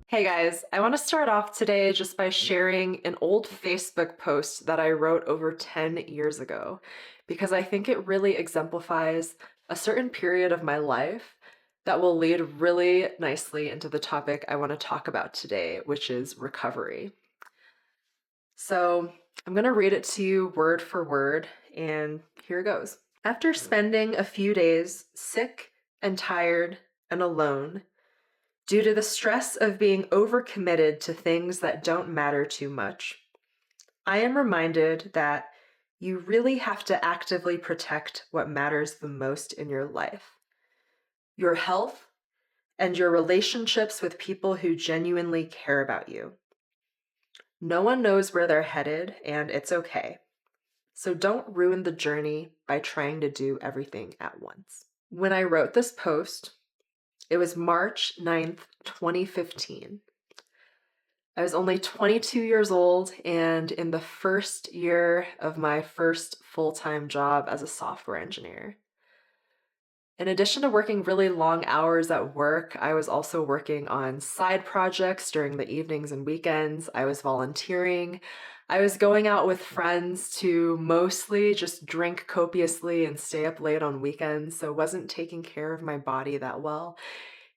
Hey guys, I want to start off today just by sharing an old Facebook post that I wrote over 10 years ago because I think it really exemplifies a certain period of my life that will lead really nicely into the topic I want to talk about today, which is recovery. So I'm going to read it to you word for word, and here goes. After spending a few days sick and tired and alone, due to the stress of being overcommitted to things that don't matter too much, I am reminded that you really have to actively protect what matters the most in your life: your health and your relationships with people who genuinely care about you. No one knows where they're headed, and it's okay. So don't ruin the journey by trying to do everything at once. When I wrote this post, it was March 9th, 2015. I was only 22 years old and in the first year of my first full-time job as a software engineer. In addition to working really long hours at work, I was also working on side projects during the evenings and weekends. I was volunteering. I was going out with friends to mostly just drink copiously and stay up late on weekends, so wasn't taking care of my body that well.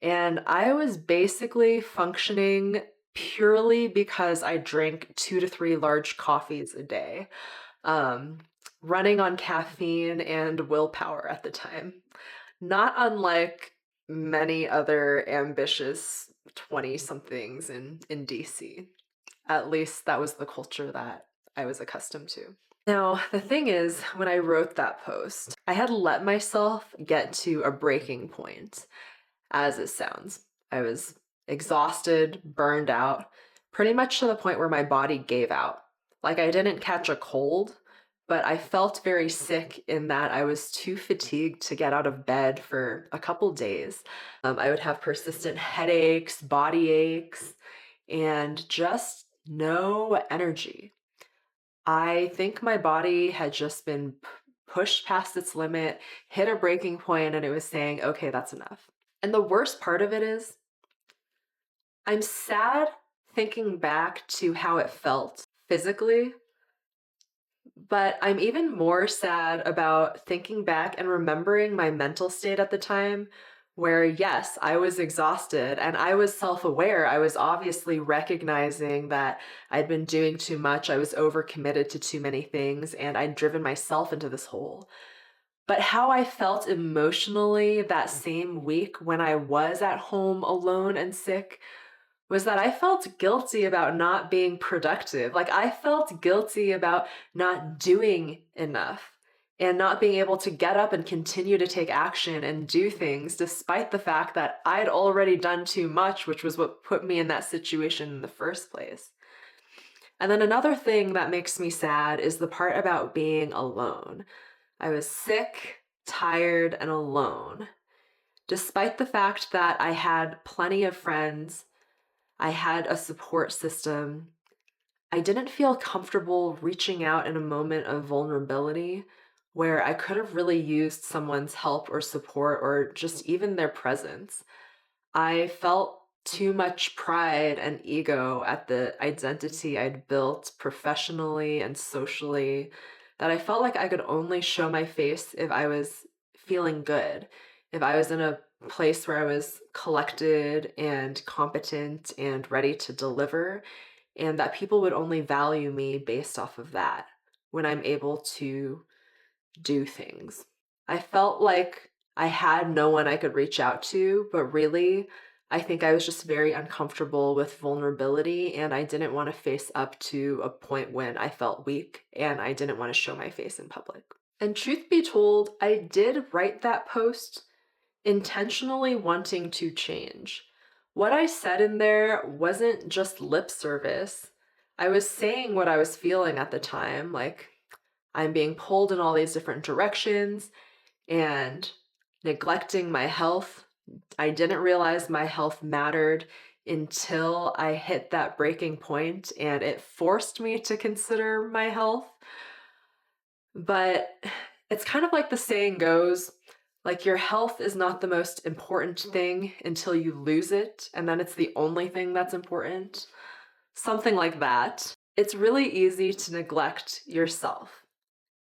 And I was basically functioning purely because I drank 2 to 3 large coffees a day, um, running on caffeine and willpower at the time. Not unlike many other ambitious 20 somethings in DC. At least that was the culture that I was accustomed to. Now, the thing is, when I wrote that post, I had let myself get to a breaking point, as it sounds. I was exhausted, burned out, pretty much to the point where my body gave out. Like, I didn't catch a cold, but I felt very sick in that I was too fatigued to get out of bed for a couple days. I would have persistent headaches, body aches, and just no energy. I think my body had just been pushed past its limit, hit a breaking point, and it was saying, okay, that's enough. And the worst part of it is, I'm sad thinking back to how it felt physically, but I'm even more sad about thinking back and remembering my mental state at the time, where yes, I was exhausted and I was self aware. I was obviously recognizing that I'd been doing too much, I was overcommitted to too many things, and I'd driven myself into this hole. But how I felt emotionally that same week when I was at home alone and sick was that I felt guilty about not being productive. Like, I felt guilty about not doing enough and not being able to get up and continue to take action and do things despite the fact that I'd already done too much, which was what put me in that situation in the first place. And then another thing that makes me sad is the part about being alone. I was sick, tired, and alone. Despite the fact that I had plenty of friends, I had a support system, I didn't feel comfortable reaching out in a moment of vulnerability where I could have really used someone's help or support or just even their presence. I felt too much pride and ego at the identity I'd built professionally and socially that I felt like I could only show my face if I was feeling good, if I was in a place where I was collected and competent and ready to deliver, and that people would only value me based off of that when I'm able to do things. I felt like I had no one I could reach out to, but really, I think I was just very uncomfortable with vulnerability and I didn't want to face up to a point when I felt weak and I didn't want to show my face in public. And truth be told, I did write that post intentionally wanting to change. What I said in there wasn't just lip service. I was saying what I was feeling at the time, like I'm being pulled in all these different directions and neglecting my health. I didn't realize my health mattered until I hit that breaking point and it forced me to consider my health. But it's kind of like the saying goes, Like your health is not the most important thing until you lose it, and then it's the only thing that's important. Something like that. It's really easy to neglect yourself.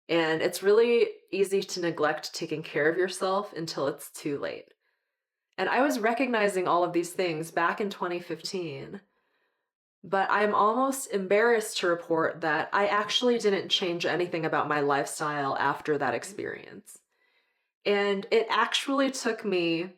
And it's really easy to neglect taking care of yourself until it's too late. And I was recognizing all of these things back in 2015, but I'm almost embarrassed to report that I actually didn't change anything about my lifestyle after that experience. And it actually took me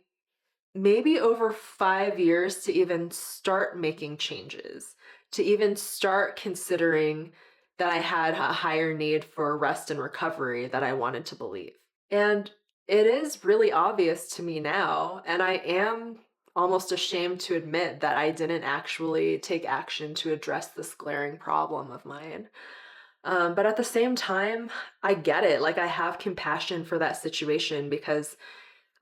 maybe over 5 years to even start making changes, to even start considering that I had a higher need for rest and recovery that I wanted to believe. And it is really obvious to me now, and I am almost ashamed to admit that I didn't actually take action to address this glaring problem of mine. But at the same time, I get it. Like, I have compassion for that situation because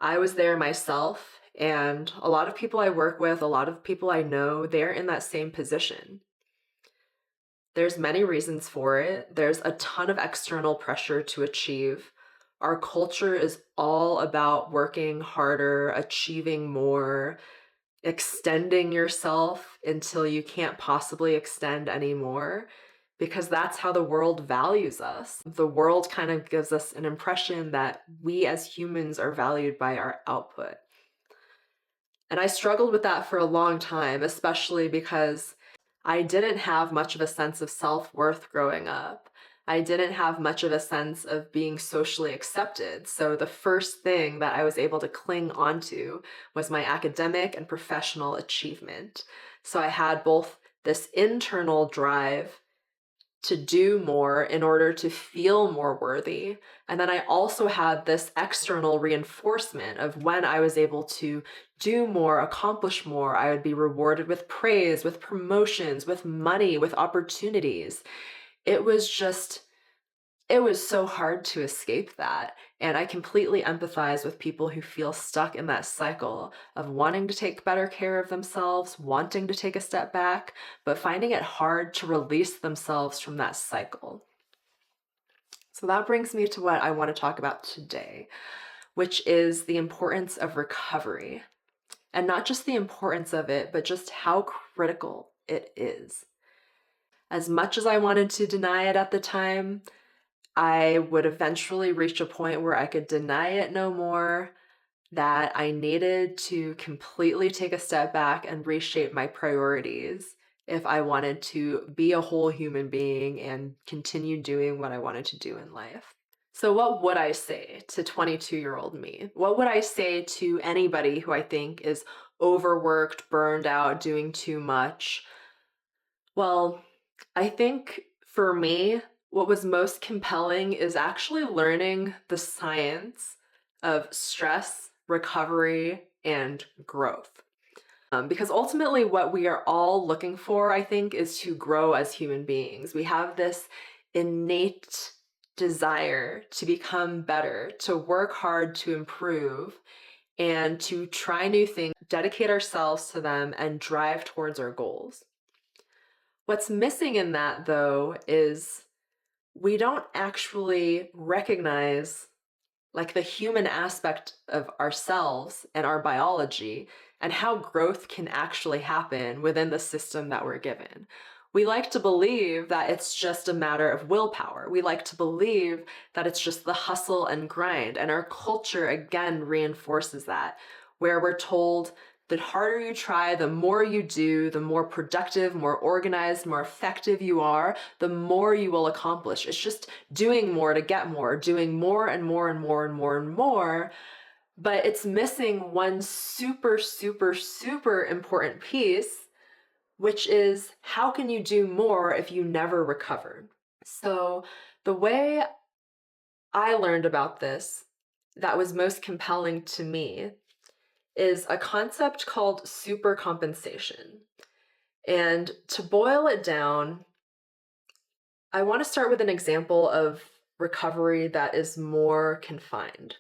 I was there myself, and a lot of people I work with, a lot of people I know, they're in that same position. There's many reasons for it. There's a ton of external pressure to achieve. Our culture is all about working harder, achieving more, extending yourself until you can't possibly extend anymore, because that's how the world values us. The world kind of gives us an impression that we as humans are valued by our output. And I struggled with that for a long time, especially because I didn't have much of a sense of self-worth growing up. I didn't have much of a sense of being socially accepted. So the first thing that I was able to cling onto was my academic and professional achievement. So I had both this internal drive to do more in order to feel more worthy. And then I also had this external reinforcement of when I was able to do more, accomplish more, I would be rewarded with praise, with promotions, with money, with opportunities. It was just it was so hard to escape that. And I completely empathize with people who feel stuck in that cycle of wanting to take better care of themselves, wanting to take a step back, but finding it hard to release themselves from that cycle. So that brings me to what I want to talk about today, which is the importance of recovery. And not just the importance of it, but just how critical it is. As much as I wanted to deny it at the time, I would eventually reach a point where I could deny it no more, that I needed to completely take a step back and reshape my priorities if I wanted to be a whole human being and continue doing what I wanted to do in life. So, what would I say to 22-year-old me? What would I say to anybody who I think is overworked, burned out, doing too much? Well, I think for me, what was most compelling is actually learning the science of stress, recovery, and growth. Because ultimately, what we are all looking for, I think, is to grow as human beings. We have this innate desire to become better, to work hard to improve, and to try new things, dedicate ourselves to them, and drive towards our goals. What's missing in that, though, is we don't actually recognize like the human aspect of ourselves and our biology and how growth can actually happen within the system that we're given. We like to believe that it's just a matter of willpower. We like to believe that it's just the hustle and grind. And our culture, again, reinforces that, where we're told the harder you try, the more you do, the more productive, more organized, more effective you are, the more you will accomplish. It's just doing more to get more, doing more and more and more and more and more. But it's missing one super, super, super important piece, which is how can you do more if you never recover? So the way I learned about this that was most compelling to me is a concept called supercompensation. And to boil it down, I want to start with an example of recovery that is more confined.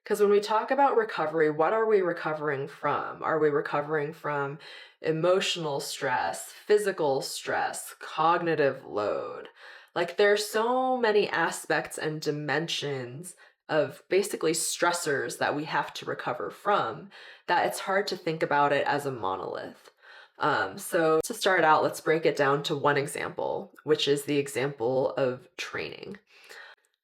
Because when we talk about recovery, what are we recovering from? Are we recovering from emotional stress, physical stress, cognitive load? Like, there are so many aspects and dimensions of basically stressors that we have to recover from, that it's hard to think about it as a monolith. So to start out, let's break it down to one example, which is the example of training.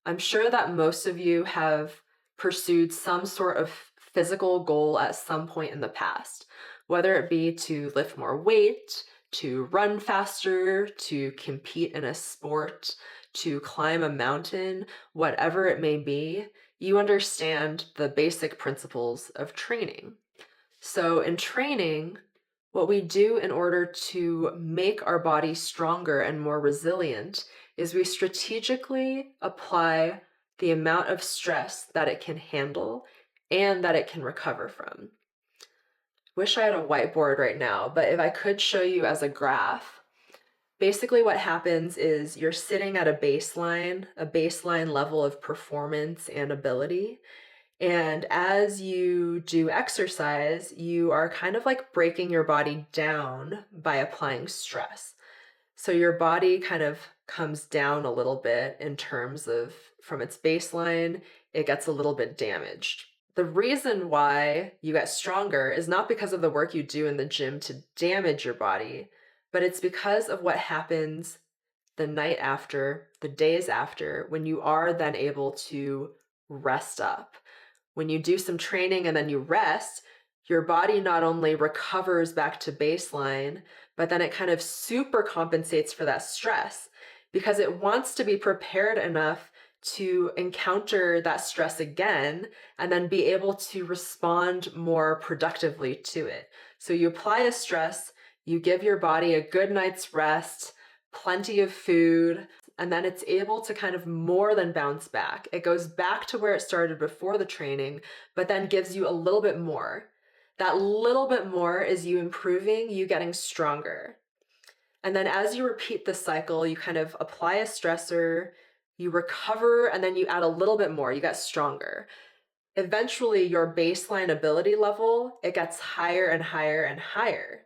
I'm sure that most of you have pursued some sort of physical goal at some point in the past, whether it be to lift more weight, to run faster, to compete in a sport, to climb a mountain, whatever it may be. You understand the basic principles of training. So in training, what we do in order to make our body stronger and more resilient is we strategically apply the amount of stress that it can handle and that it can recover from. Wish I had a whiteboard right now, but if I could show you as a graph, basically what happens is you're sitting at a baseline level of performance and ability. And as you do exercise, you are kind of like breaking your body down by applying stress. So your body kind of comes down a little bit in terms of from its baseline, it gets a little bit damaged. The reason why you get stronger is not because of the work you do in the gym to damage your body, but it's because of what happens the night after, the days after, when you are then able to rest up. When you do some training and then you rest, your body not only recovers back to baseline, but then it kind of super compensates for that stress because it wants to be prepared enough to encounter that stress again and then be able to respond more productively to it. So you apply a stress, you give your body a good night's rest, plenty of food, and then it's able to kind of more than bounce back. It goes back to where it started before the training, but then gives you a little bit more. That little bit more is you improving, you getting stronger. And then as you repeat the cycle, you kind of apply a stressor, you recover, and then you add a little bit more, you get stronger. Eventually, your baseline ability level, it gets higher and higher and higher.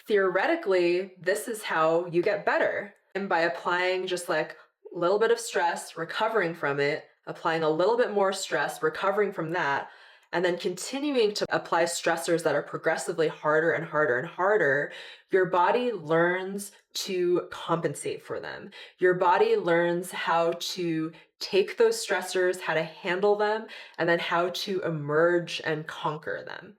Theoretically, this is how you get better. And by applying just like a little bit of stress, recovering from it, applying a little bit more stress, recovering from that, and then continuing to apply stressors that are progressively harder and harder and harder, your body learns to compensate for them. Your body learns how to take those stressors, how to handle them, and then how to emerge and conquer them.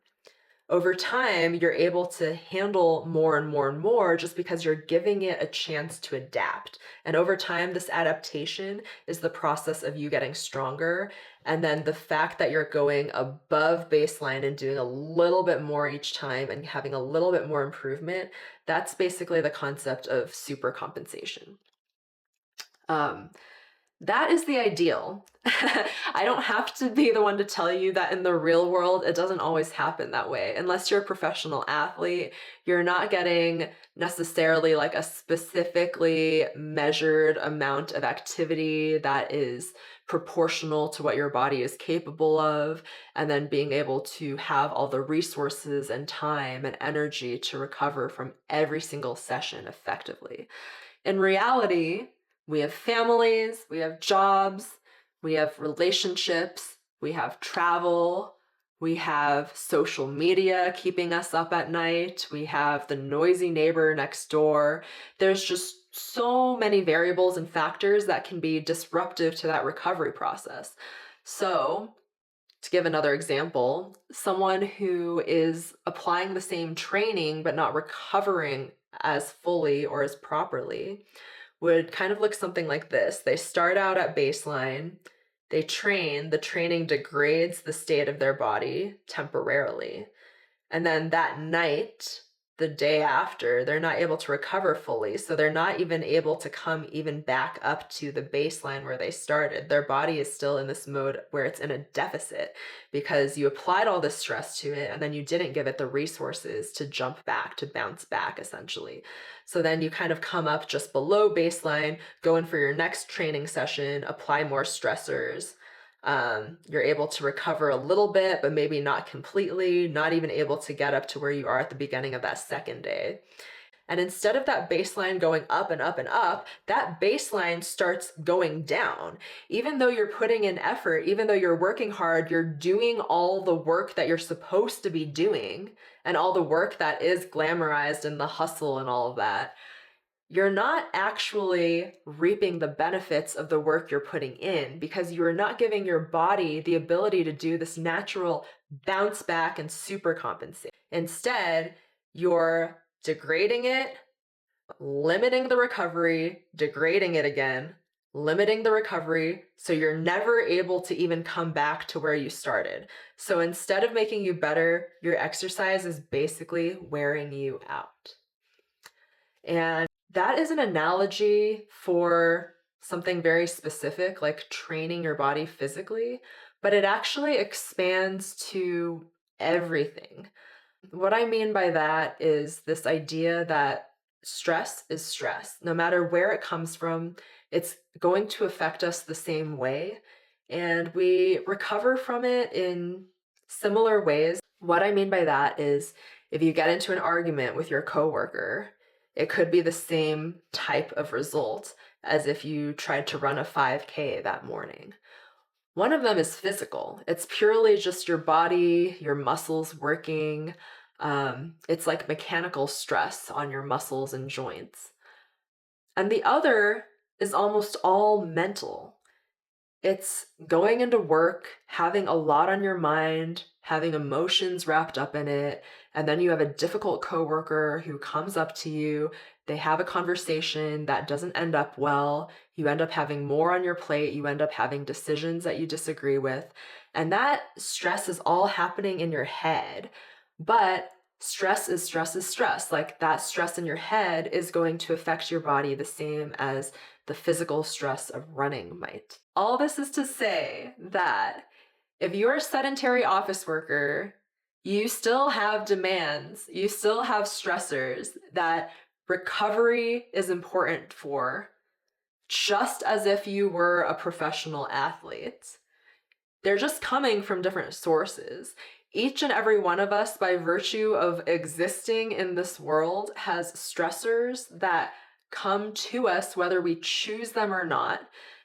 Over time, you're able to handle more and more and more just because you're giving it a chance to adapt. And over time, this adaptation is the process of you getting stronger. And then the fact that you're going above baseline and doing a little bit more each time and having a little bit more improvement, that's basically the concept of super compensation. That is the ideal. I don't have to be the one to tell you that in the real world, it doesn't always happen that way. Unless you're a professional athlete, you're not getting necessarily like a specifically measured amount of activity that is proportional to what your body is capable of, and then being able to have all the resources and time and energy to recover from every single session effectively. In reality, we have families, we have jobs, we have relationships, we have travel, we have social media keeping us up at night, we have the noisy neighbor next door. There's just so many variables and factors that can be disruptive to that recovery process. So, to give another example, someone who is applying the same training but not recovering as fully or as properly would kind of look something like this. They start out at baseline, they train, the training degrades the state of their body temporarily. And then that night, the day after, they're not able to recover fully. So they're not even able to come even back up to the baseline where they started. Their body is still in this mode where it's in a deficit because you applied all this stress to it and then you didn't give it the resources to jump back, to bounce back, essentially. So then you kind of come up just below baseline, go in for your next training session, apply more stressors. You're able to recover a little bit, but maybe not completely, not even able to get up to where you are at the beginning of that second day. And instead of that baseline going up and up and up, that baseline starts going down. Even though you're putting in effort, even though you're working hard, you're doing all the work that you're supposed to be doing and all the work that is glamorized and the hustle and all of that. You're not actually reaping the benefits of the work you're putting in because you are not giving your body the ability to do this natural bounce back and super compensate. Instead, you're degrading it, limiting the recovery, degrading it again, limiting the recovery, so you're never able to even come back to where you started. So instead of making you better, your exercise is basically wearing you out. And that is an analogy for something very specific, like training your body physically, but it actually expands to everything. What I mean by that is this idea that stress is stress. No matter where it comes from, it's going to affect us the same way. And we recover from it in similar ways. What I mean by that is if you get into an argument with your coworker, it could be the same type of result as if you tried to run a 5K that morning. One of them is physical. It's purely just your body, your muscles working. It's like mechanical stress on your muscles and joints. And the other is almost all mental. It's going into work, having a lot on your mind, having emotions wrapped up in it, and then you have a difficult coworker who comes up to you. They have a conversation that doesn't end up well. You end up having more on your plate. You end up having decisions that you disagree with. And that stress is all happening in your head. But stress is stress is stress. Like that stress in your head is going to affect your body the same as the physical stress of running might. All this is to say that if you're a sedentary office worker, you still have demands, you still have stressors that recovery is important for, just as if you were a professional athlete. They're just coming from different sources. Each and every one of us, by virtue of existing in this world, has stressors that come to us, whether we choose them or not,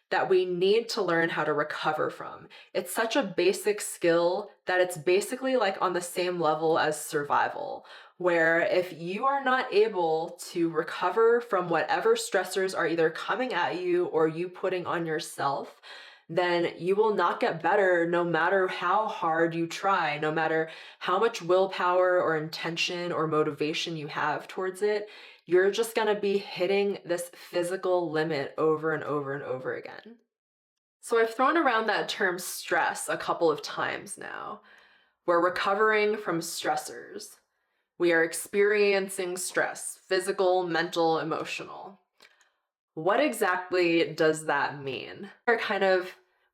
that we need to learn how to recover from. It's such a basic skill that it's basically like on the same level as survival, where if you are not able to recover from whatever stressors are either coming at you or you putting on yourself, then you will not get better no matter how hard you try, no matter how much willpower or intention or motivation you have towards it. You're just going to be hitting this physical limit over and over and over again. So I've thrown around that term stress a couple of times now. We're recovering from stressors. We are experiencing stress, physical, mental, emotional. What exactly does that mean?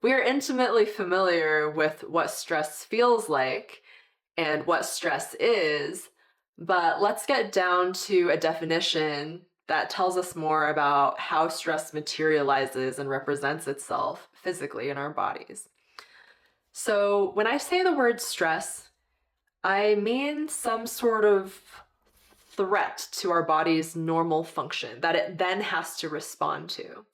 We are intimately familiar with what stress feels like and what stress is, but let's get down to a definition that tells us more about how stress materializes and represents itself physically in our bodies. So when I say the word stress, I mean some sort of threat to our body's normal function that it then has to respond to.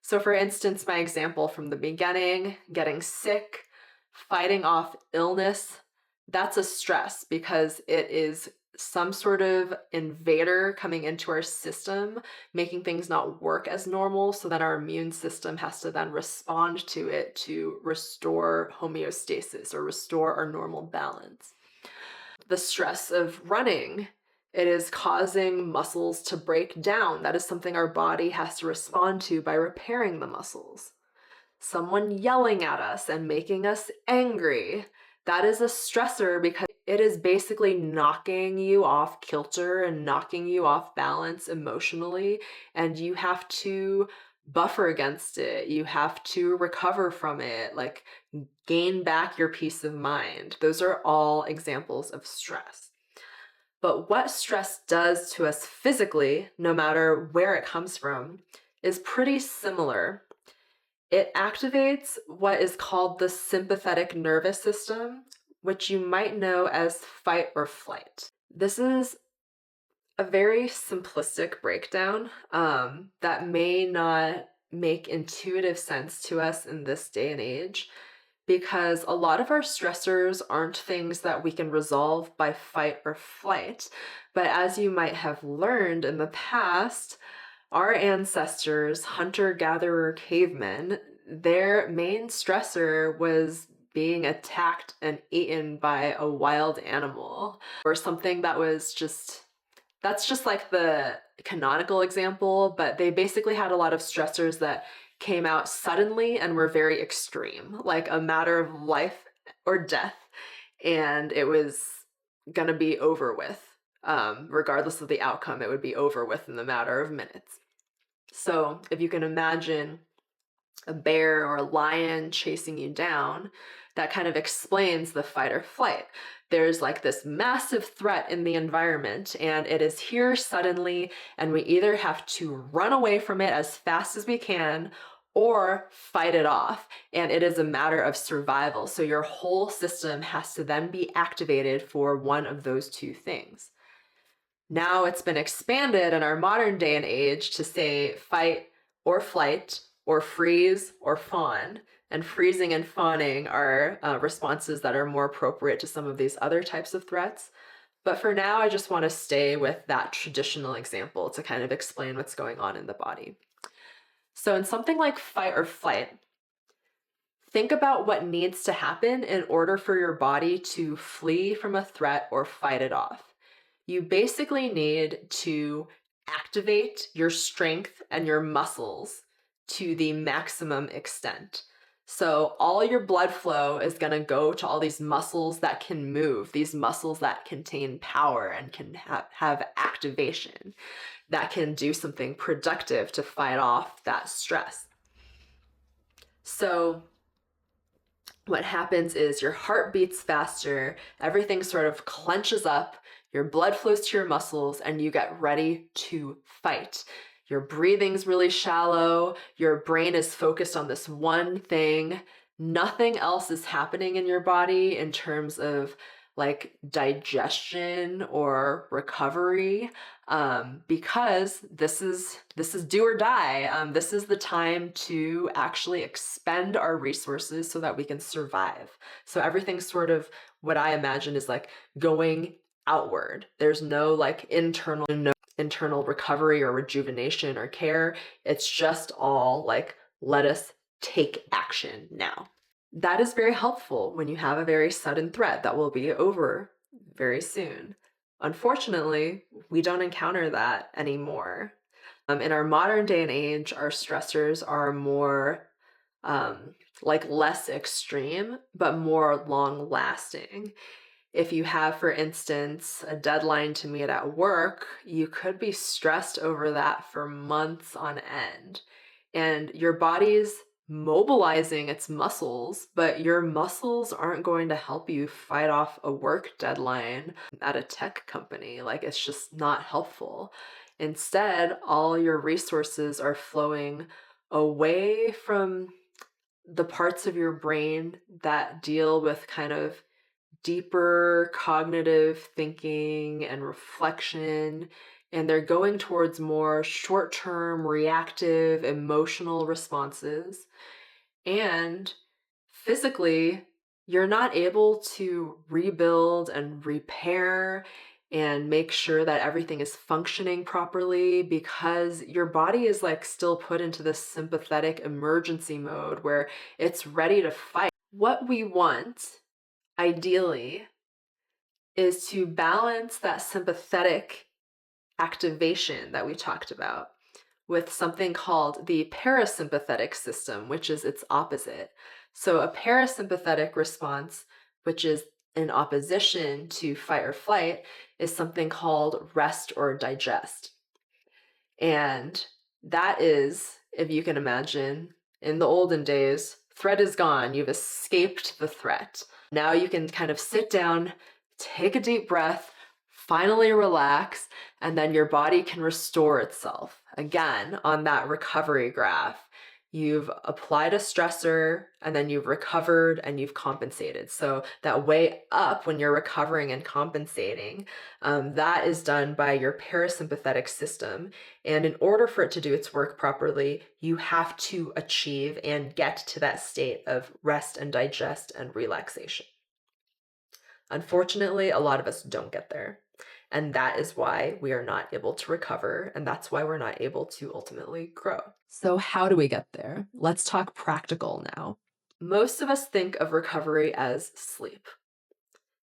So for instance, my example from the beginning, getting sick, fighting off illness, that's a stress because it is some sort of invader coming into our system, making things not work as normal, so that our immune system has to then respond to it to restore homeostasis or restore our normal balance. The stress of running, it is causing muscles to break down. That is something our body has to respond to by repairing the muscles. Someone yelling at us and making us angry, that is a stressor because it is basically knocking you off kilter and knocking you off balance emotionally, and you have to buffer against it. You have to recover from it, like gain back your peace of mind. Those are all examples of stress. But what stress does to us physically, no matter where it comes from, is pretty similar. It activates what is called the sympathetic nervous system, which you might know as fight or flight. This is a very simplistic breakdown that may not make intuitive sense to us in this day and age because a lot of our stressors aren't things that we can resolve by fight or flight. But as you might have learned in the past, our ancestors, hunter gatherer cavemen, their main stressor was being attacked and eaten by a wild animal or something that was just that's just like the canonical example, but they basically had a lot of stressors that came out suddenly and were very extreme, like a matter of life or death, and it was gonna be over with. Regardless of the outcome, it would be over with in the matter of minutes. So if you can imagine a bear or a lion chasing you down, that kind of explains the fight or flight. There's like this massive threat in the environment, and it is here suddenly, and we either have to run away from it as fast as we can or fight it off. And it is a matter of survival. So your whole system has to then be activated for one of those two things. Now it's been expanded in our modern day and age to say fight or flight or freeze or fawn. And freezing and fawning are responses that are more appropriate to some of these other types of threats. But for now, I just want to stay with that traditional example to kind of explain what's going on in the body. So in something like fight or flight, think about what needs to happen in order for your body to flee from a threat or fight it off. You basically need to activate your strength and your muscles to the maximum extent. So all your blood flow is going to go to all these muscles that can move, these muscles that contain power and can have activation, that can do something productive to fight off that stress. So what happens is your heart beats faster, everything sort of clenches up, your blood flows to your muscles, and you get ready to fight. Your breathing's really shallow, your brain is focused on this one thing. Nothing else is happening in your body in terms of like digestion or recovery, because this is do or die. This is the time to actually expend our resources so that we can survive. So everything's sort of what I imagine is like going outward. There's no like internal recovery or rejuvenation or care. It's just all like, let us take action now. That is very helpful when you have a very sudden threat that will be over very soon. Unfortunately, we don't encounter that anymore. In our modern day and age, our stressors are more like less extreme, but more long lasting. If you have, for instance, a deadline to meet at work, you could be stressed over that for months on end. And your body's mobilizing its muscles, but your muscles aren't going to help you fight off a work deadline at a tech company. Like, it's just not helpful. Instead, all your resources are flowing away from the parts of your brain that deal with kind of deeper cognitive thinking and reflection, and they're going towards more short-term reactive emotional responses. And physically, you're not able to rebuild and repair and make sure that everything is functioning properly because your body is like still put into this sympathetic emergency mode where it's ready to fight. What we want, ideally, is to balance that sympathetic activation that we talked about with something called the parasympathetic system, which is its opposite. So a parasympathetic response, which is in opposition to fight or flight, is something called rest or digest. And that is, if you can imagine, in the olden days, threat is gone. You've escaped the threat. Now you can kind of sit down, take a deep breath, finally relax, and then your body can restore itself again on that recovery graph. You've applied a stressor and then you've recovered and you've compensated. So that way up when you're recovering and compensating, that is done by your parasympathetic system. And in order for it to do its work properly, you have to achieve and get to that state of rest and digest and relaxation. Unfortunately, a lot of us don't get there. And that is why we are not able to recover. And that's why we're not able to ultimately grow. So, how do we get there? Let's talk practical now. Most of us think of recovery as sleep.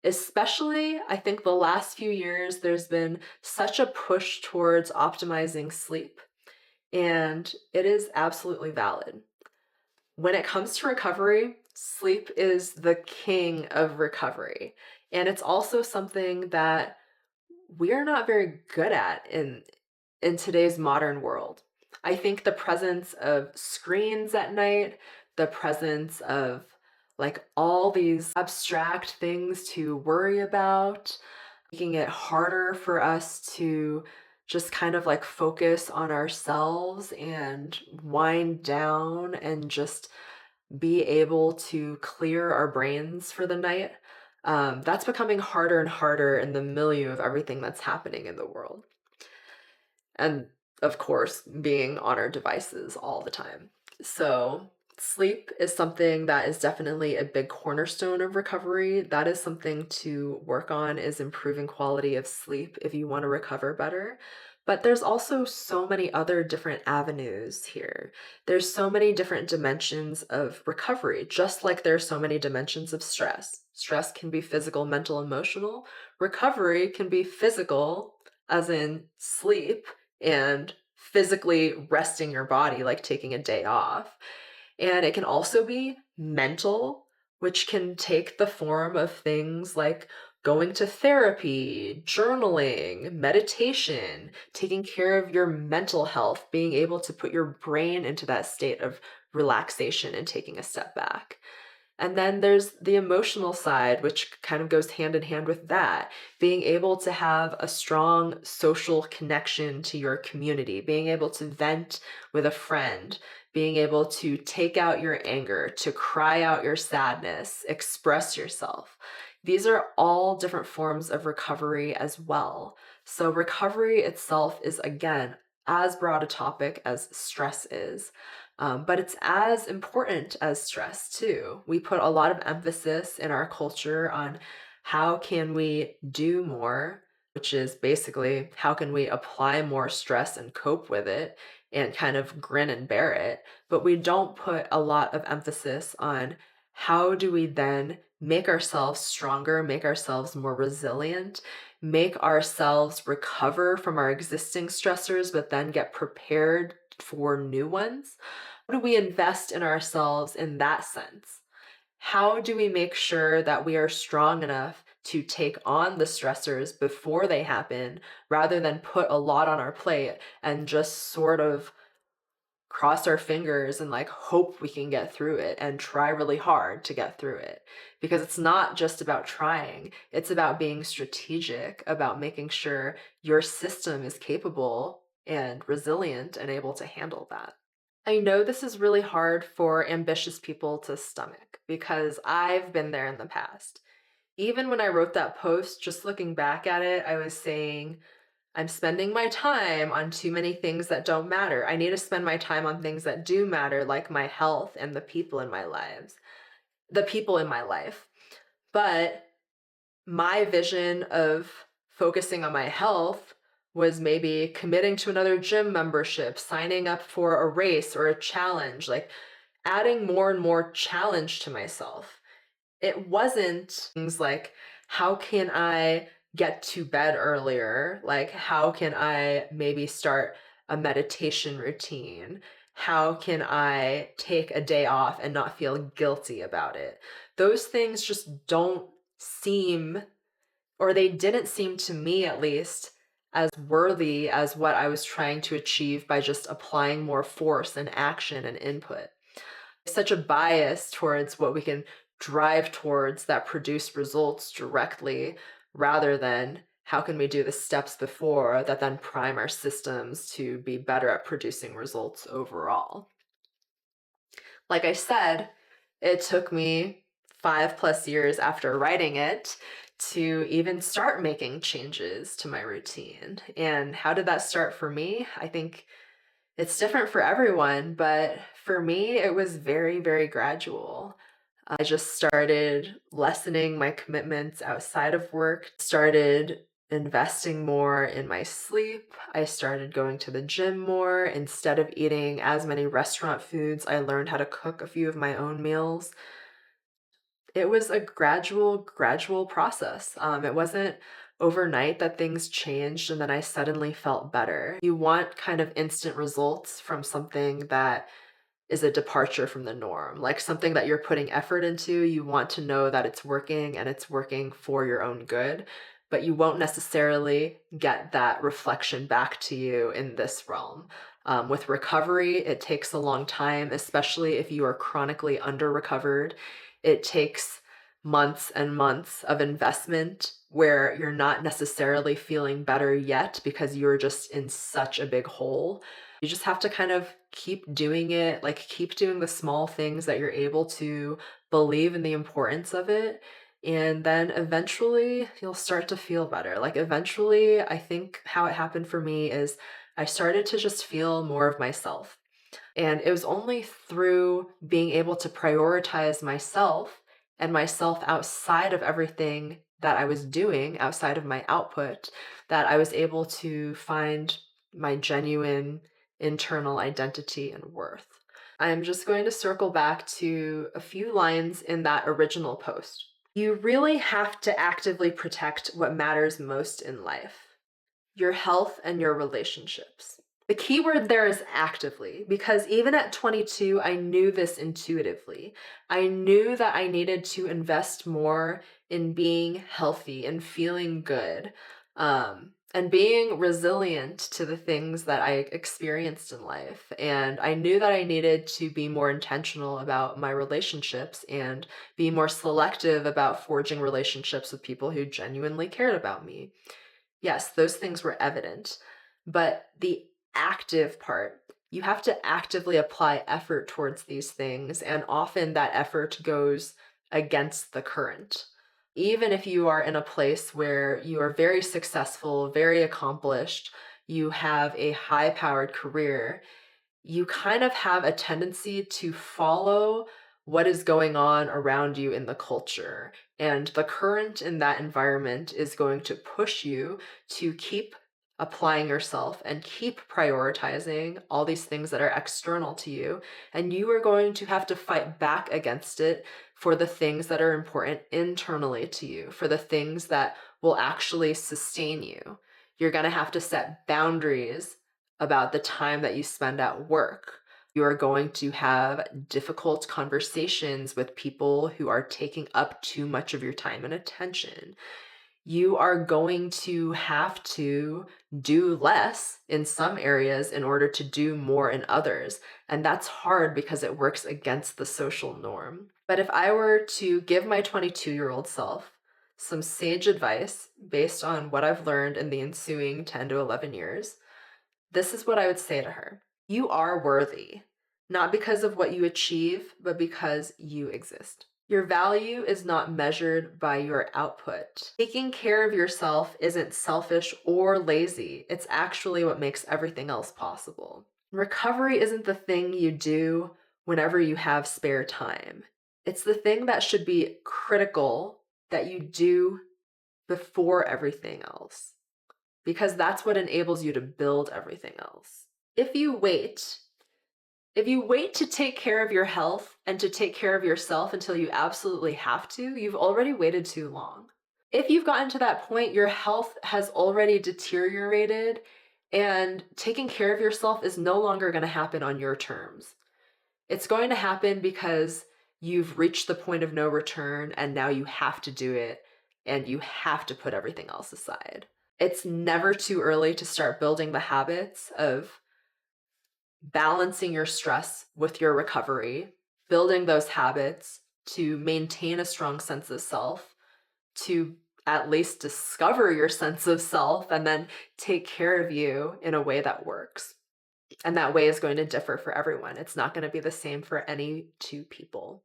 Especially, I think the last few years, there's been such a push towards optimizing sleep, and it is absolutely valid. When it comes to recovery, sleep is the king of recovery. And it's also something that we are not very good at in today's modern world. I think the presence of screens at night, the presence of like all these abstract things to worry about, making it harder for us to just kind of like focus on ourselves and wind down and just be able to clear our brains for the night. That's becoming harder and harder in the milieu of everything that's happening in the world. And of course, being on our devices all the time. So, sleep is something that is definitely a big cornerstone of recovery. That is something to work on is improving quality of sleep if you want to recover better. But there's also so many other different avenues here. There's so many different dimensions of recovery, just like there's so many dimensions of stress. Stress can be physical, mental, emotional. Recovery can be physical, as in sleep, and physically resting your body, like taking a day off. And it can also be mental, which can take the form of things like going to therapy, journaling, meditation, taking care of your mental health, being able to put your brain into that state of relaxation and taking a step back. And then there's the emotional side, which kind of goes hand in hand with that. Being able to have a strong social connection to your community, being able to vent with a friend, being able to take out your anger, to cry out your sadness, express yourself. These are all different forms of recovery as well. So, recovery itself is, again, as broad a topic as stress is. But it's as important as stress too. We put a lot of emphasis in our culture on how can we do more, which is basically how can we apply more stress and cope with it and kind of grin and bear it. But we don't put a lot of emphasis on how do we then make ourselves stronger, make ourselves more resilient, make ourselves recover from our existing stressors, but then get prepared for new ones. How do we invest in ourselves in that sense? How do we make sure that we are strong enough to take on the stressors before they happen rather than put a lot on our plate and just sort of cross our fingers and like hope we can get through it and try really hard to get through it? Because it's not just about trying, it's about being strategic, about making sure your system is capable and resilient and able to handle that. I know this is really hard for ambitious people to stomach because I've been there in the past. Even when I wrote that post, just looking back at it, I was saying, I'm spending my time on too many things that don't matter. I need to spend my time on things that do matter, like my health and the people in my life. But my vision of focusing on my health was maybe committing to another gym membership, signing up for a race or a challenge, like adding more and more challenge to myself. It wasn't things like, how can I get to bed earlier? Like, how can I maybe start a meditation routine? How can I take a day off and not feel guilty about it? Those things just don't seem, or they didn't seem to me at least, as worthy as what I was trying to achieve by just applying more force and action and input. Such a bias towards what we can drive towards that produce results directly rather than how can we do the steps before that then prime our systems to be better at producing results overall. Like I said, it took me 5+ years after writing it to even start making changes to my routine. And how did that start for me? I think it's different for everyone, but for me, it was very, very gradual. I just started lessening my commitments outside of work, started investing more in my sleep. I started going to the gym more. Instead of eating as many restaurant foods, I learned how to cook a few of my own meals. It was a gradual process. It wasn't overnight that things changed and then I suddenly felt better. You want kind of instant results from something that is a departure from the norm, like something that you're putting effort into. You want to know that it's working and it's working for your own good, but you won't necessarily get that reflection back to you in this realm. With recovery, it takes a long time, especially if you are chronically under recovered. It takes months and months of investment where you're not necessarily feeling better yet because you're just in such a big hole. You just have to kind of keep doing it, like keep doing the small things that you're able to, believe in the importance of it. And then eventually you'll start to feel better. Like eventually, I think how it happened for me is I started to just feel more of myself. And it was only through being able to prioritize myself and myself outside of everything that I was doing, outside of my output, that I was able to find my genuine internal identity and worth. I'm just going to circle back to a few lines in that original post. You really have to actively protect what matters most in life: your health and your relationships. The key word there is actively, because even at 22, I knew this intuitively. I knew that I needed to invest more in being healthy and feeling good, and being resilient to the things that I experienced in life. And I knew that I needed to be more intentional about my relationships and be more selective about forging relationships with people who genuinely cared about me. Yes, those things were evident, but the active part, you have to actively apply effort towards these things, and often that effort goes against the current. Even if you are in a place where you are very successful, very accomplished, you have a high-powered career, you kind of have a tendency to follow what is going on around you in the culture. And the current in that environment is going to push you to keep applying yourself and keep prioritizing all these things that are external to you. And you are going to have to fight back against it for the things that are important internally to you, for the things that will actually sustain you. You're going to have to set boundaries about the time that you spend at work. You are going to have difficult conversations with people who are taking up too much of your time and attention. You are going to have to do less in some areas in order to do more in others. And that's hard because it works against the social norm. But if I were to give my 22-year-old self some sage advice based on what I've learned in the ensuing 10 to 11 years, this is what I would say to her. You are worthy, not because of what you achieve, but because you exist. Your value is not measured by your output. Taking care of yourself isn't selfish or lazy. It's actually what makes everything else possible. Recovery isn't the thing you do whenever you have spare time. It's the thing that should be critical that you do before everything else, because that's what enables you to build everything else. If you wait, if you wait to take care of your health and to take care of yourself until you absolutely have to, you've already waited too long. If you've gotten to that point, your health has already deteriorated, and taking care of yourself is no longer going to happen on your terms. It's going to happen because you've reached the point of no return and now you have to do it and you have to put everything else aside. It's never too early to start building the habits of balancing your stress with your recovery, building those habits to maintain a strong sense of self, to at least discover your sense of self, and then take care of you in a way that works. And that way is going to differ for everyone. It's not going to be the same for any two people.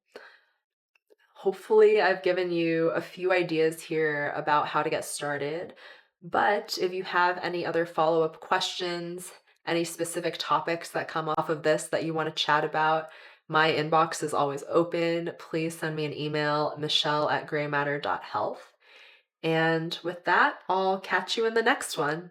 Hopefully, I've given you a few ideas here about how to get started. But if you have any other follow up questions, any specific topics that come off of this that you want to chat about, my inbox is always open. Please send me an email, michelle@graymatter.health. And with that, I'll catch you in the next one.